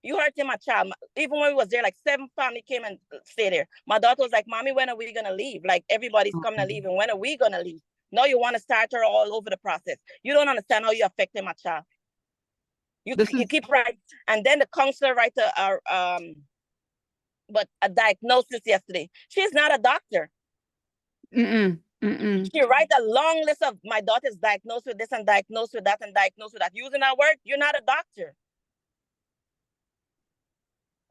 You hurting my child. Even when we was there, like 7 family came and stayed there. My daughter was like, Mommy, when are we going to leave? Like everybody's coming to leave, and when are we going to leave? Now you want to start her all over the process. You don't understand how you're affecting my child. You keep right. And then the counselor write a diagnosis yesterday. She's not a doctor. She write a long list of my daughter's diagnosed with this and diagnosed with that and diagnosed with that. Using that word, you're not a doctor.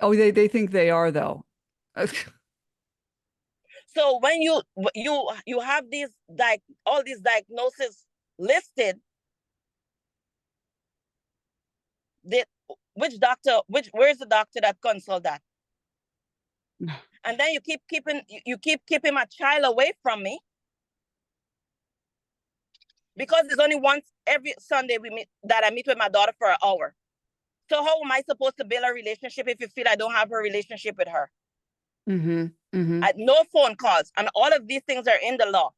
Oh, they think they are, though. So when you have all these diagnoses listed, where's the doctor that consult that? And then you keep keeping my child away from me, because there's only once every Sunday I meet with my daughter for an hour. So how am I supposed to build a relationship if you feel I don't have a relationship with her? No phone calls, and all of these things are in the law.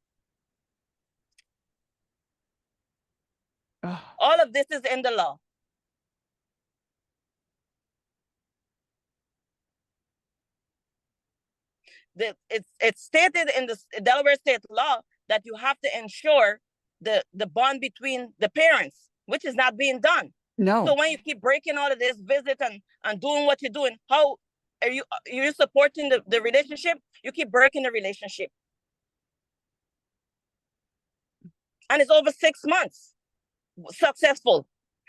All of this is in the law. It's stated in the Delaware state law that you have to ensure the bond between the parents, which is not being done. No. So when you keep breaking all of this visit and doing what you're doing, how are you supporting the relationship? You keep breaking the relationship. And it's over 6 months successful.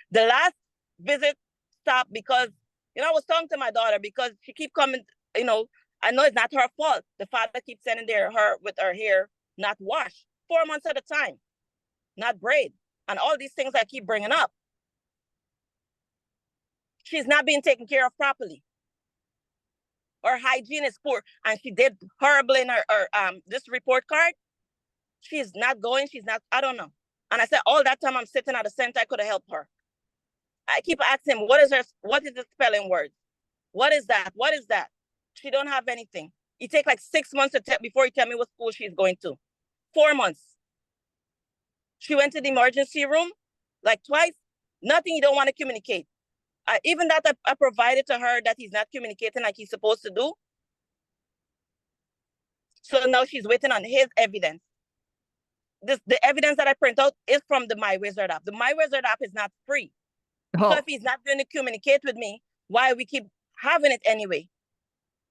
The last visit stopped because, I was talking to my daughter because she keep coming, I know it's not her fault. The father keeps sending her with her hair not washed 4 months at a time, not braid, and all these things I keep bringing up. She's not being taken care of properly. Her hygiene is poor, and she did horrible in her this report card. She's not going. She's not. I don't know. And I said, all that time I'm sitting at the center, I could have helped her. I keep asking, what is the spelling word? What is that? What is that? She don't have anything. It takes like 6 months before you tell me what school she's going to. 4 months. She went to the emergency room like twice. Nothing. You don't want to communicate. Even that I provided to her that he's not communicating like he's supposed to do. So now she's waiting on his evidence. The evidence that I print out is from the My Wizard app. The My Wizard app is not free. So if he's not going to communicate with me, why we keep having it anyway?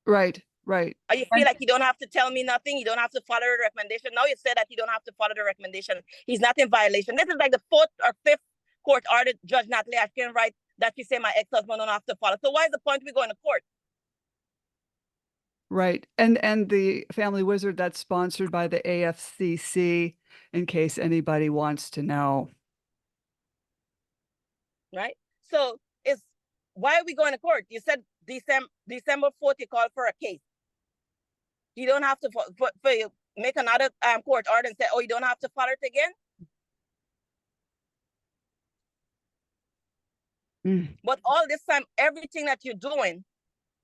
Right. You feel like you don't have to tell me nothing. You don't have to follow the recommendation. Now you said that you don't have to follow the recommendation. He's not in violation. This is like the 4th or 5th court order Judge Natalie Haskins write that she say my ex-husband don't have to follow. So why is the point we going to court? Right. And the Family Wizard, that's sponsored by the AFCC, in case anybody wants to know. Right. So why are we going to court? You said December 4th, you called for a case. You don't have to make another court order and say, oh, you don't have to follow it again? Mm. But all this time, everything that you're doing,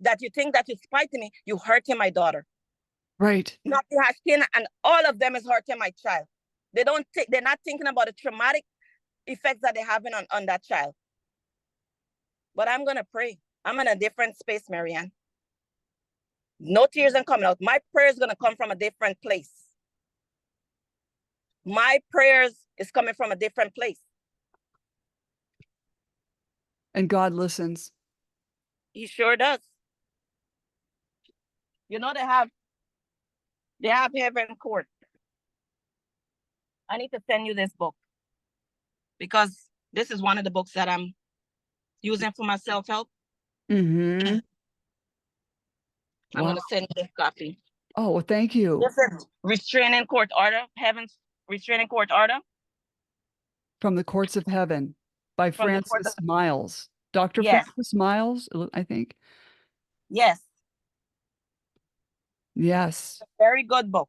that you think that you're spiting me, you're hurting my daughter. Right. Natalie Haskins, and all of them is hurting my child. They're not thinking about the traumatic effects that they're having on that child. But I'm gonna pray. I'm in a different space, Marianne. No tears are coming out. My prayer is gonna come from a different place. My prayers is coming from a different place. And God listens. He sure does. You know, they have heaven court. I need to send you this book because this is one of the books that I'm using for my self-help. Mm-hmm. I'm Wow. gonna send you this copy. Oh, well, thank you. This is restraining court order, heaven's restraining court order. From the Courts of Heaven by From the Francis Miles. Dr. Yes. Francis Miles, I think. Yes. Yes. Very good book.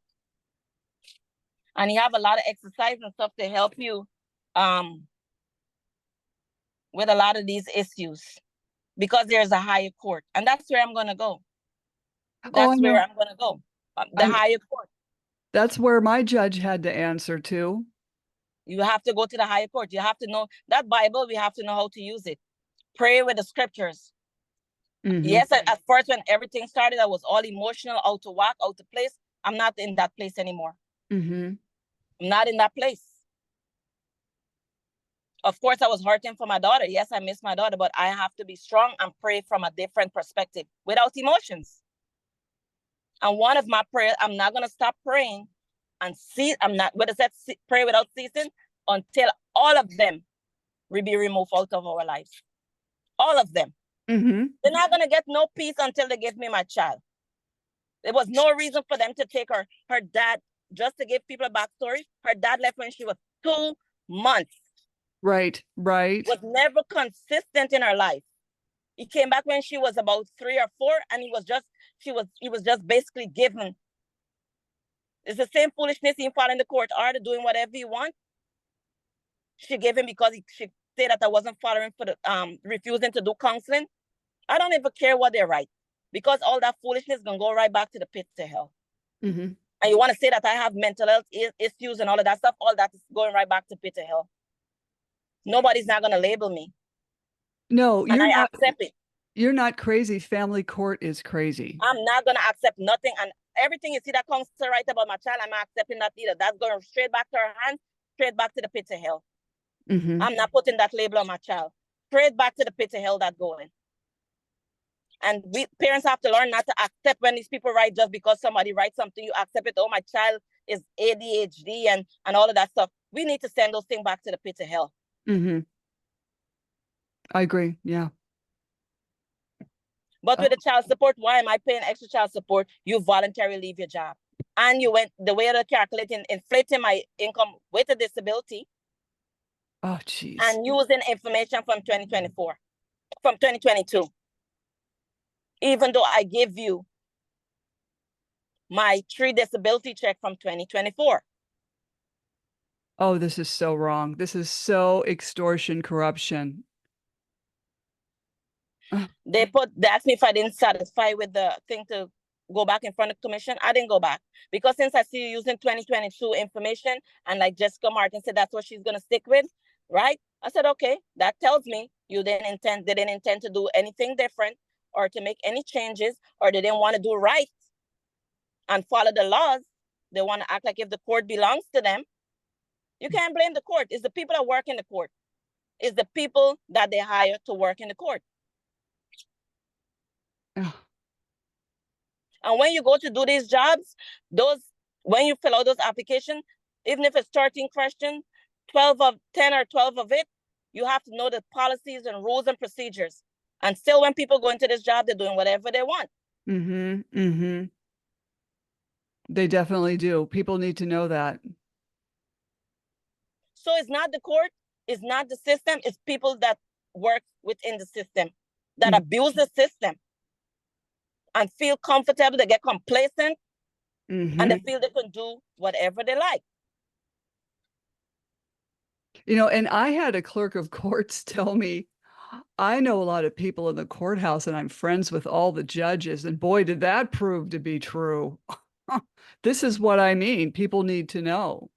And you have a lot of exercise and stuff to help you with a lot of these issues because there's a higher court. And that's where I'm going to go. That's where I'm going to go. The higher court. That's where my judge had to answer to. You have to go to the higher court. You have to know that Bible. We have to know how to use it. Pray with the scriptures. Mm-hmm. Yes, at first when everything started, I was all emotional, out to whack, out of place. I'm not in that place anymore. Mm-hmm. I'm not in that place. Of course, I was hurting for my daughter. Yes, I miss my daughter, but I have to be strong and pray from a different perspective without emotions. And one of my prayers, I'm not going to stop praying and see, I'm not, what is that, pray without ceasing until all of them will be removed out of our lives. All of them. Mm-hmm. They're not going to get no peace until they give me my child. There was no reason for them to take her dad, just to give people a backstory. Her dad left when she was 2 months. Right. Was never consistent in her life. He came back when she was about 3 or 4, and he was just basically given. It's the same foolishness he following the court order, doing whatever he wants. She gave him because she said that I wasn't following for the refusing to do counseling. I don't even care what they write, because all that foolishness is gonna go right back to the pit to hell. Mm-hmm. And you want to say that I have mental health issues and all of that stuff, all that is going right back to pit to hell. Nobody's not gonna label me. No, and I accept it. You're not crazy. Family court is crazy. I'm not gonna accept nothing, and everything you see that comes to write about my child, I'm not accepting that either. That's going straight back to her hands, straight back to the pit of hell. Mm-hmm. I'm not putting that label on my child. Straight back to the pit of hell that's going. And we parents have to learn not to accept when these people write just because somebody writes something, you accept it. Oh, my child is ADHD and all of that stuff. We need to send those things back to the pit of hell. Mm-hmm. I agree. Yeah. But with the child support, why am I paying extra child support? You voluntarily leave your job. And you went the way they're calculating, inflating my income with a disability. Oh, geez. And using information from 2024, from 2022. Even though I give you my 3 disability check from 2024. Oh, this is so wrong. This is so extortion, corruption. They asked me if I didn't satisfy with the thing to go back in front of the commission. I didn't go back because since I see you using 2022 information, and like Jessica Martin said, that's what she's going to stick with, right? I said, okay, that tells me you didn't intend to do anything different or to make any changes, or they didn't want to do right and follow the laws. They want to act like if the court belongs to them. You can't blame the court. It's the people that work in the court. It's the people that they hire to work in the court. Oh. And when you go to do these jobs, when you fill out those applications, even if it's 13 questions, 10 or 12 of it, you have to know the policies and rules and procedures. And still, when people go into this job, they're doing whatever they want. Mm-hmm. Mm-hmm. They definitely do. People need to know that. So it's not the court, it's not the system, it's people that work within the system, that abuse the system and feel comfortable, they get complacent, and they feel they can do whatever they like. You know, and I had a clerk of courts tell me, I know a lot of people in the courthouse, and I'm friends with all the judges, and boy, did that prove to be true. This is what I mean. People need to know.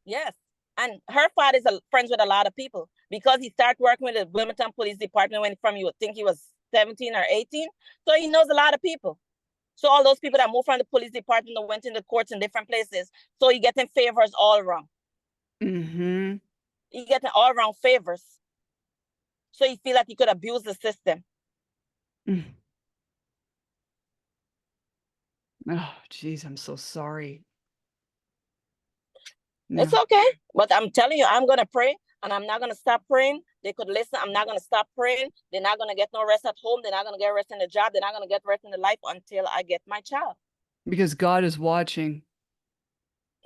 Yes. And her father is friends with a lot of people because he started working with the Wilmington Police Department when from you would think he was 17 or 18. So he knows a lot of people. So all those people that moved from the police department and went in the courts in different places. So he getting favors all wrong. Mm-hmm. He getting all wrong favors. So he feel like he could abuse the system. Mm. Oh, geez, I'm so sorry. No. It's okay. But I'm telling you, I'm going to pray and I'm not going to stop praying. They could listen. I'm not going to stop praying. They're not going to get no rest at home. They're not going to get rest in the job. They're not going to get rest in the life until I get my child. Because God is watching.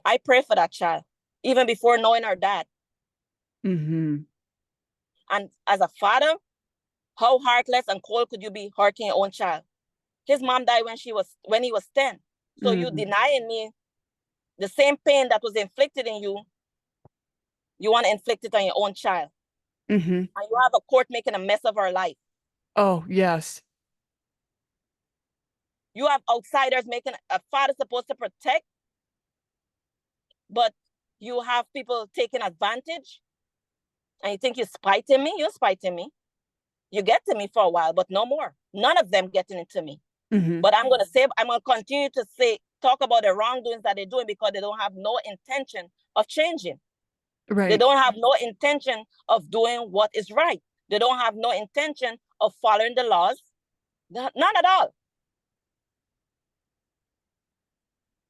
I pray for that child, even before knowing her dad. Mm-hmm. And as a father, how heartless and cold could you be hurting your own child? His mom died when he was 10. So you denying me the same pain that was inflicted in you, you want to inflict it on your own child. Mm-hmm. And you have a court making a mess of her life. Oh, yes. You have outsiders making a father supposed to protect, but you have people taking advantage. And you think you're spiting me? You're spiting me. You get to me for a while, but no more. None of them getting into me. Mm-hmm. But I'm going to continue to talk about the wrongdoings that they're doing because they don't have no intention of changing. Right. They don't have no intention of doing what is right. They don't have no intention of following the laws. None at all.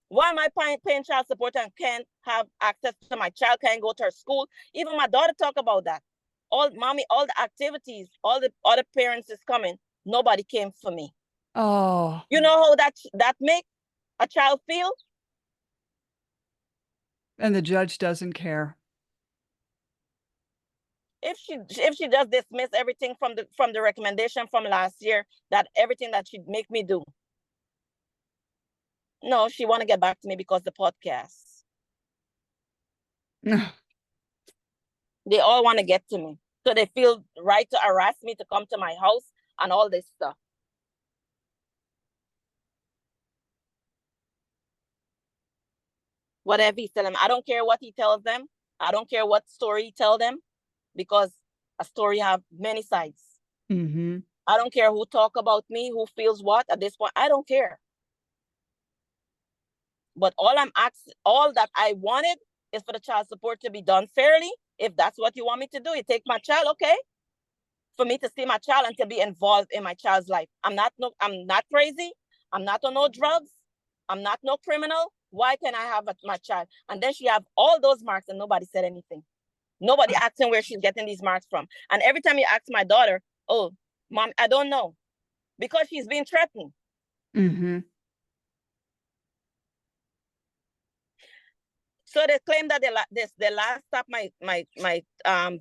Why am I paying child support and can't have access to my child, can't go to her school? Even my daughter talk about that. All the activities, all the other parents is coming. Nobody came for me. Oh. You know how that make a child feel? And the judge doesn't care. If she just dismiss everything from the recommendation from last year, that everything that she'd make me do. No, she want to get back to me because the podcast. They all want to get to me. So they feel right to harass me, to come to my house and all this stuff. Whatever he tells them, I don't care what he tells them. I don't care what story he tells them, because a story have many sides. Mm-hmm. I don't care who talk about me, who feels what at this point. I don't care. But all that I wanted is for the child support to be done fairly. If that's what you want me to do, you take my child, okay? For me to see my child and to be involved in my child's life. I'm not crazy. I'm not on no drugs. I'm not no criminal. Why can't I have my child? And then she have all those marks and nobody said anything. Nobody asking where she's getting these marks from. And every time you ask my daughter, oh, mom, I don't know. Because she's being threatened. Mm-hmm. So they claim that they last stopped my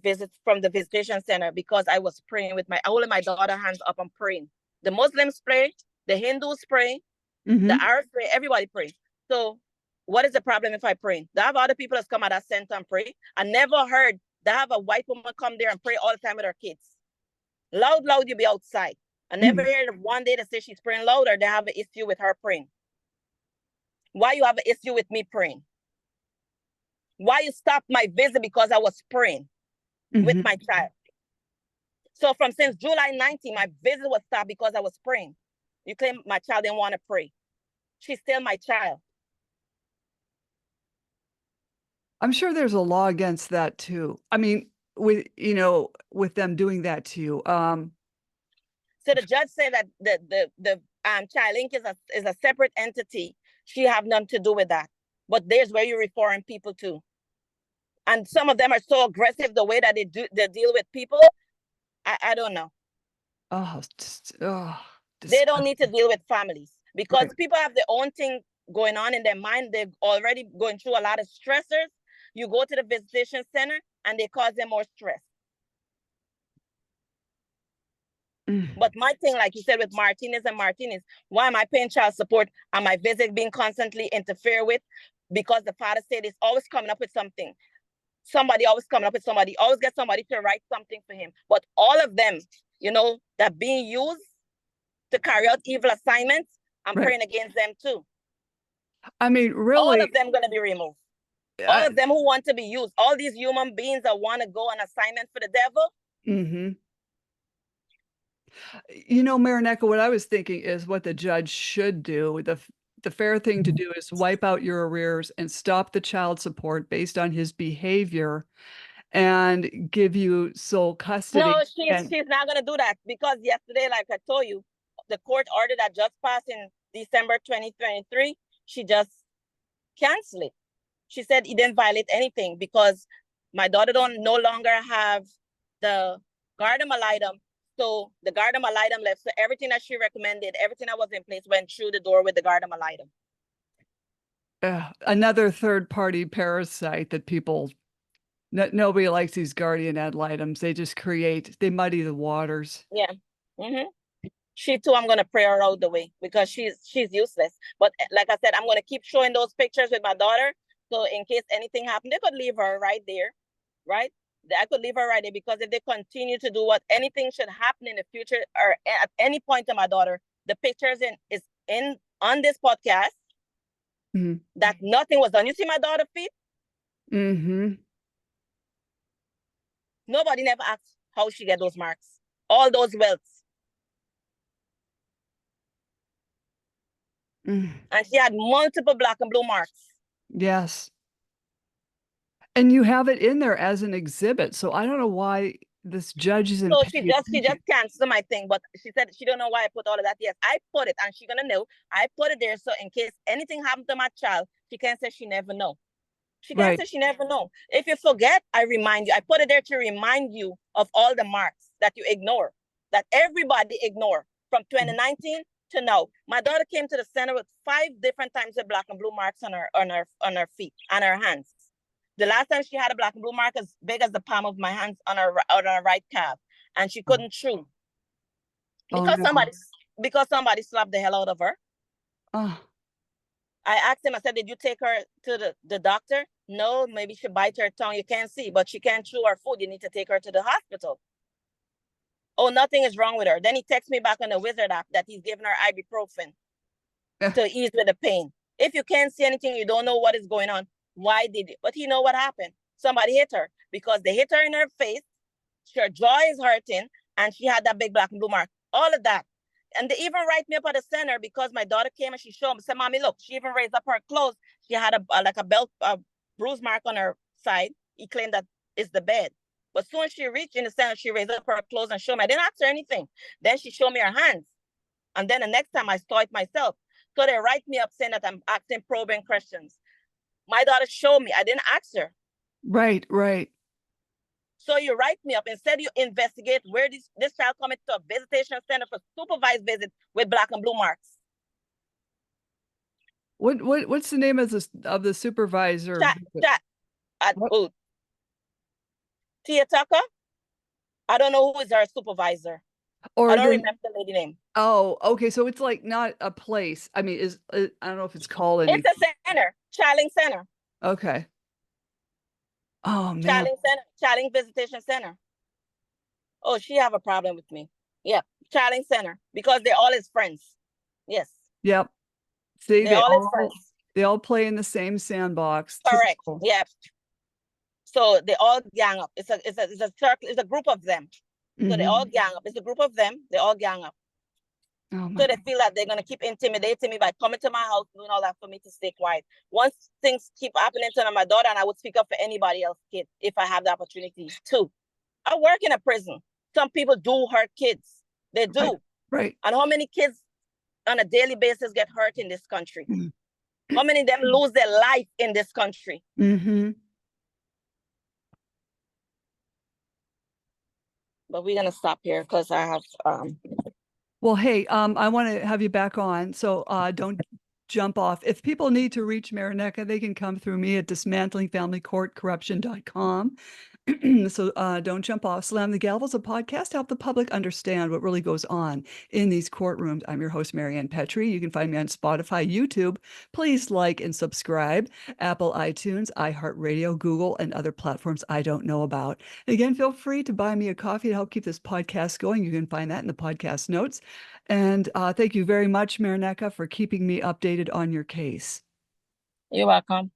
visits from the visitation center because I was praying with holding my daughter hands up and praying. The Muslims pray, the Hindus pray, the Arabs pray, everybody pray. So what is the problem if I pray? They have other people that's come at that center and pray. I never heard they have a white woman come there and pray all the time with her kids. Loud, you be outside. I never heard of one day that say she's praying louder. They have an issue with her praying. Why you have an issue with me praying? Why you stopped my visit because I was praying with my child? So since July 19, my visit was stopped because I was praying. You claim my child didn't want to pray. She's still my child. I'm sure there's a law against that too. I mean, with them doing that to you. So the judge said that the Child Link is a separate entity. She have nothing to do with that. But there's where you're referring people to. And some of them are so aggressive the way that they deal with people. I don't know. They don't need to deal with families because people have their own thing going on in their mind. They're already going through a lot of stressors. You go to the visitation center and they cause them more stress. But my thing, like you said, with Martinez, why am I paying child support and my visit being constantly interfered with? Because the father said it's always coming up with something. somebody always coming up with somebody, always get somebody to write something for him. But all of them, that being used to carry out evil assignments, I'm praying against them too. I mean, really, all of them going to be removed. All of them who want to be used, all these human beings that want to go on assignment for the devil. Mm-hmm. Marineka, what I was thinking is what the judge should do. The fair thing to do is wipe out your arrears and stop the child support based on his behavior and give you sole custody. No, she's not going to do that, because yesterday, like I told you, the court order that just passed in December 2023, she just canceled it. She said it didn't violate anything because my daughter no longer have the garden item. So the garden item left. So everything that she recommended, everything that was in place went through the door with the garden item. Another third-party parasite that nobody likes these guardian ad litem. They muddy the waters. Yeah. Mm-hmm. She too, I'm going to pray her out the way because she's useless. But like I said, I'm going to keep showing those pictures with my daughter. So in case anything happened, they could leave her right there, right? I could leave her right there, because if they continue to do anything should happen in the future or at any point to my daughter, the pictures on this podcast, mm-hmm. that nothing was done. You see my daughter's feet? Mm-hmm. Nobody never asked how she get those marks, all those welts. And she had multiple black and blue marks. Yes. And you have it in there as an exhibit. So I don't know why this judge isn't. So she just canceled my thing, but she said she don't know why I put all of that. Yes, I put it, and she's gonna know. I put it there, so in case anything happened to my child, she can't say she never know. She can't say she never know. If you forget, I remind you. I put it there to remind you of all the marks that you ignore, that everybody ignore from 2019 to now. My daughter came to the center with 5 different times of black and blue marks on her feet, on her hands. The last time she had a black and blue mark as big as the palm of my hands on her right calf, and she couldn't chew because somebody slapped the hell out of her. I asked him, I said, did you take her to the doctor? No, maybe she bite her tongue. You can't see, but she can't chew her food. You need to take her to the hospital. Oh, nothing is wrong with her. Then he texts me back on the Wizard app that he's giving her ibuprofen to ease with the pain. If you can't see anything, you don't know what is going on. Why did it? But you know what happened? Somebody hit her, because they hit her in her face. Her jaw is hurting, and she had that big black and blue mark. All of that. And they even write me up at the center, because my daughter came and she showed me, said, Mommy, look, she even raised up her clothes. She had a bruise mark on her side. He claimed that it's the bed. But soon as she reached in the center, she raised up her clothes and showed me. I didn't ask her anything. Then she showed me her hands. And then the next time I saw it myself. So they write me up saying that I'm asking probing questions. My daughter showed me. I didn't ask her. Right. So you write me up. Instead, you investigate where this child coming to a visitation center for supervised visit with black and blue marks. What's the name of the supervisor? Tia Tucker. I don't know who is our supervisor. I don't remember the lady name. Oh, okay. So it's like not a place. I mean, I don't know if it's called anything. It's a center, Charling Center. Okay. Oh man. Charling Visitation Center. Oh, she have a problem with me. Yep, Charling Center, because they're all his friends. Yes. Yep. See, they're all his friends. They all play in the same sandbox. Correct. Yep. So they all gang up. It's a circle. It's a group of them. So they all gang up. It's a group of them. They all gang up. Oh so they feel like they're going to keep intimidating me by coming to my house, doing all that for me to stay quiet. Once things keep happening to my daughter, and I would speak up for anybody else kid if I have the opportunity to. I work in a prison. Some people do hurt kids. They do. Right. And how many kids on a daily basis get hurt in this country? How many of them lose their life in this country? But we're going to stop here because I have... Well, hey, I want to have you back on, so don't jump off. If people need to reach Marineka, they can come through me at dismantlingfamilycourtcorruption.com. So don't jump off. Slam the Gavel is a podcast to help the public understand what really goes on in these courtrooms. I'm your host, Marianne Petrie. You can find me on Spotify, YouTube. Please like and subscribe. Apple, iTunes, iHeartRadio, Google, and other platforms I don't know about. And again, feel free to buy me a coffee to help keep this podcast going. You can find that in the podcast notes. And thank you very much, Marineka, for keeping me updated on your case. You're welcome.